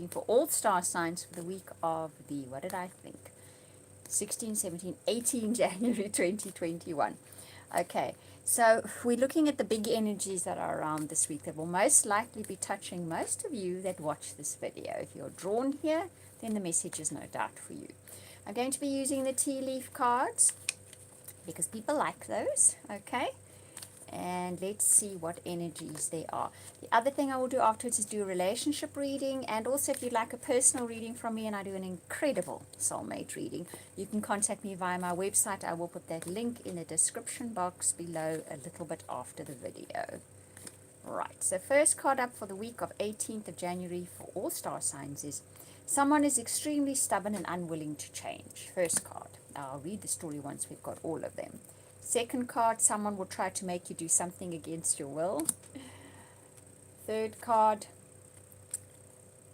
reading for all star signs for the week of the, what did I think? 16, 17, 18 January 2021. Okay, so we're looking at the big energies that are around this week that will most likely be touching most of you that watch this video. If you're drawn here, then the message is no doubt for you. I'm going to be using the tea leaf cards because people like those, okay? And let's see what energies they are. The other thing I will do afterwards is do a relationship reading, and also if you'd like a personal reading from me, and I do an incredible soulmate reading, you can contact me via my website. I will put that link in the description box below a little bit after the video. Right, so first card up for the week of 18th of January for all star signs is someone is extremely stubborn and unwilling to change. First card. I'll read the story once we've got all of them. Second card, someone will try to make you do something against your will. Third card,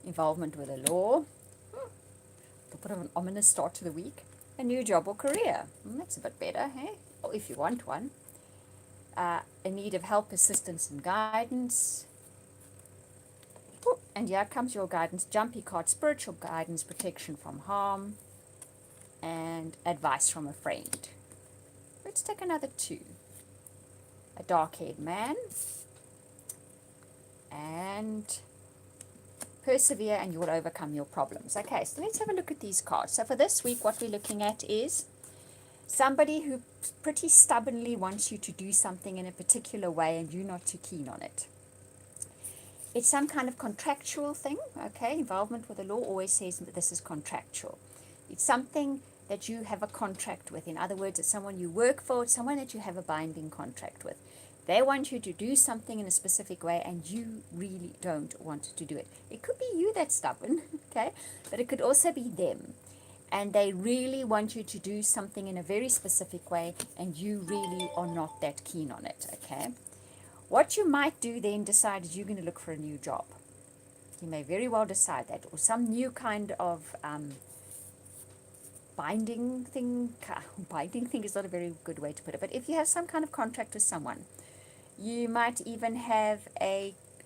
involvement with the law. A bit of an ominous start to the week. A new job or career. That's a bit better, hey? Or if you want one. A need of help, assistance, and guidance. And here comes your guidance. Jumpy card, spiritual guidance, protection from harm, and advice from a friend. Let's take another two. A dark-haired man, and persevere and you will overcome your problems. Okay, so let's have a look at these cards. So for this week, what we're looking at is somebody who pretty stubbornly wants you to do something in a particular way and you're not too keen on it. It's some kind of contractual thing, okay? Involvement with the law always says that this is contractual. It's something that you have a contract with. In other words, it's someone you work for, it's someone that you have a binding contract with. They want you to do something in a specific way and you really don't want to do it. It could be you that's stubborn, okay? But it could also be them. And they really want you to do something in a very specific way and you really are not that keen on it, okay? What you might do then decide is you're going to look for a new job. You may very well decide that, or some new kind of binding thing. Binding thing is not a very good way to put it, but if you have some kind of contract with someone, you might even have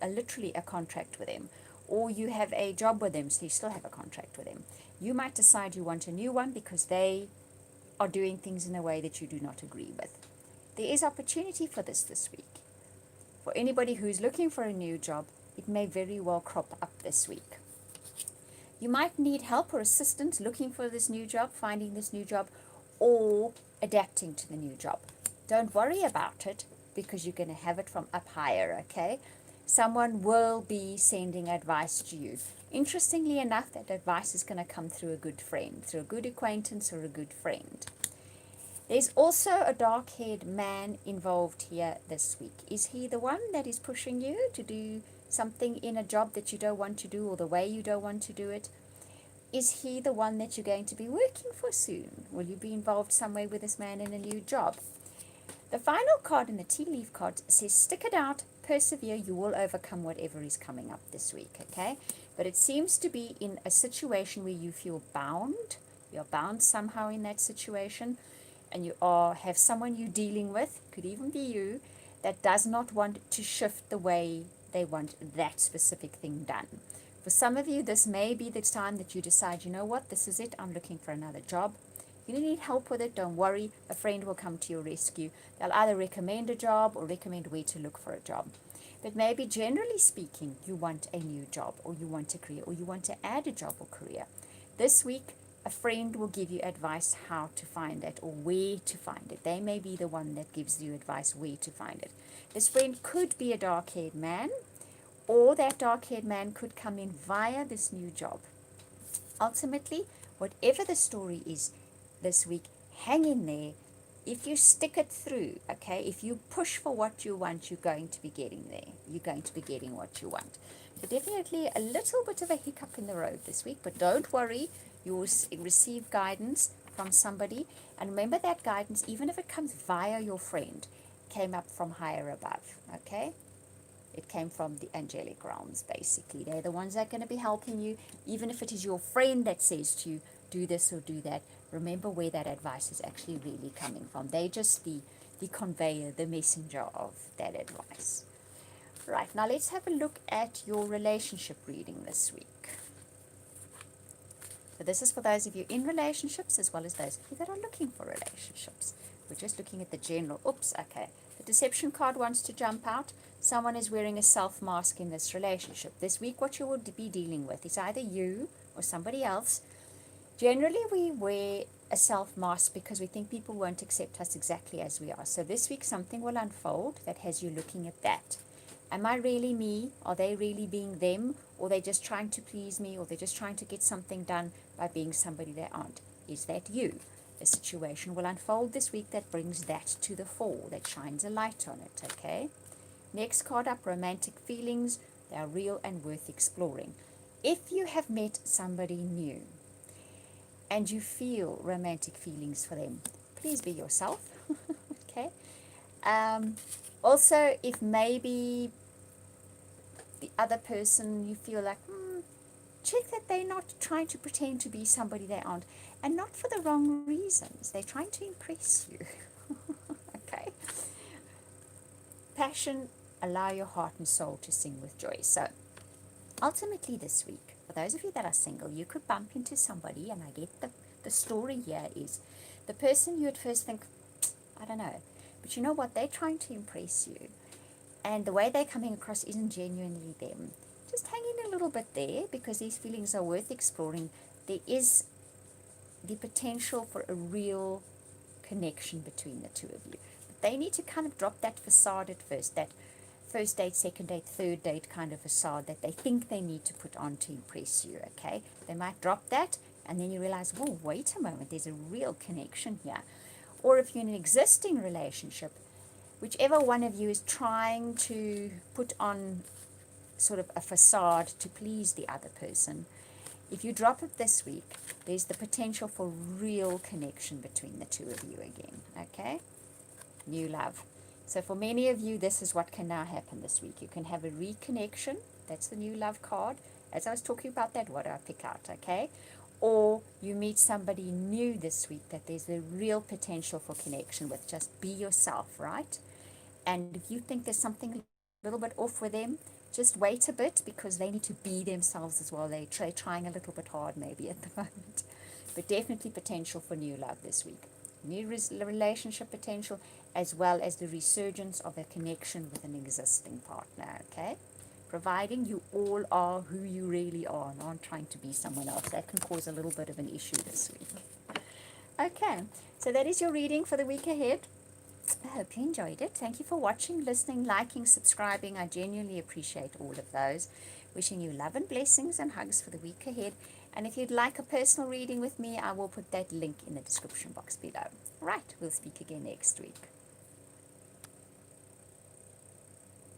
literally a contract with them, or you have a job with them, so you still have a contract with them. You might decide you want a new one because they are doing things in a way that you do not agree with. There is opportunity for this week. For anybody who's looking for a new job, it may very well crop up this week. You might need help or assistance looking for this new job, finding this new job, or adapting to the new job. Don't worry about it because you're going to have it from up higher, okay? Someone will be sending advice to you. Interestingly enough, that advice is going to come through a good friend, through a good acquaintance or a good friend. There's also a dark-haired man involved here this week. Is he the one that is pushing you to do something in a job that you don't want to do or the way you don't want to do it? Is he the one that you're going to be working for soon? Will you be involved somewhere with this man in a new job? The final card in the tea leaf card says, stick it out, persevere, you will overcome whatever is coming up this week, okay? But it seems to be in a situation where you feel bound. You're bound somehow in that situation. And you have someone you're dealing with, could even be you, that does not want to shift the way they want that specific thing done. For some of you, this may be the time that you decide, you know what, this is it, I'm looking for another job. You need help with it, don't worry, a friend will come to your rescue. They'll either recommend a job or recommend where to look for a job. But maybe generally speaking, you want a new job or you want a career or you want to add a job or career. This week, a friend will give you advice how to find it or where to find it. They may be the one that gives you advice where to find it. This friend could be a dark-haired man, or that dark-haired man could come in via this new job. Ultimately, whatever the story is this week, hang in there. If you stick it through, okay, if you push for what you want, you're going to be getting there. You're going to be getting what you want. So definitely a little bit of a hiccup in the road this week, but don't worry. You will receive guidance from somebody. And remember that guidance, even if it comes via your friend, came up from higher above, okay? It came from the angelic realms, basically. They're the ones that are going to be helping you. Even if it is your friend that says to you, do this or do that, remember where that advice is actually really coming from. They're just the conveyor, the messenger of that advice. Right, now let's have a look at your relationship reading this week. this is for those of you in relationships as well as those of you that are looking for relationships. We're just looking at the general. Oops, okay. The deception card wants to jump out. Someone is wearing a self mask in this relationship. This week, what you will be dealing with is either you or somebody else. Generally, we wear a self mask because we think people won't accept us exactly as we are. So this week, something will unfold that has you looking at that. Am I really me? Are they really being them? Or they're just trying to please me? Or they're just trying to get something done by being somebody they aren't? Is that you? A situation will unfold this week that brings that to the fore, that shines a light on it, okay? Next card up, romantic feelings. They are real and worth exploring. If you have met somebody new and you feel romantic feelings for them, please be yourself, okay? Also, if maybe the other person you feel like, check that they're not trying to pretend to be somebody they aren't, and not for the wrong reasons. They're trying to impress you. Okay? Passion, allow your heart and soul to sing with joy. So, ultimately this week, for those of you that are single, you could bump into somebody, and I get the story here is the person you at first think, I don't know, but you know what? They're trying to impress you. And the way they're coming across isn't genuinely them. Just hang in a little bit there because these feelings are worth exploring. There is the potential for a real connection between the two of you. But they need to kind of drop that facade at first, that first date, second date, third date kind of facade that they think they need to put on to impress you, okay? They might drop that and then you realize, whoa, wait a moment, there's a real connection here. Or if you're in an existing relationship, whichever one of you is trying to put on sort of a facade to please the other person, if you drop it this week, there's the potential for real connection between the two of you again, okay? New love. So for many of you, this is what can now happen this week. You can have a reconnection. That's the new love card. As I was talking about that, what do I pick out, okay? Or you meet somebody new this week that there's a real potential for connection with. Just be yourself, right? And if you think there's something a little bit off with them, just wait a bit because they need to be themselves as well. They're trying a little bit hard maybe at the moment. But definitely potential for new love this week. New relationship potential as well as the resurgence of a connection with an existing partner, okay? Providing you all are who you really are and aren't trying to be someone else. That can cause a little bit of an issue this week. Okay, so that is your reading for the week ahead. I hope you enjoyed it. Thank you for watching, listening, liking, subscribing. I genuinely appreciate all of those. Wishing you love and blessings and hugs for the week ahead. And if you'd like a personal reading with me, I will put that link in the description box below. Right, we'll speak again next week.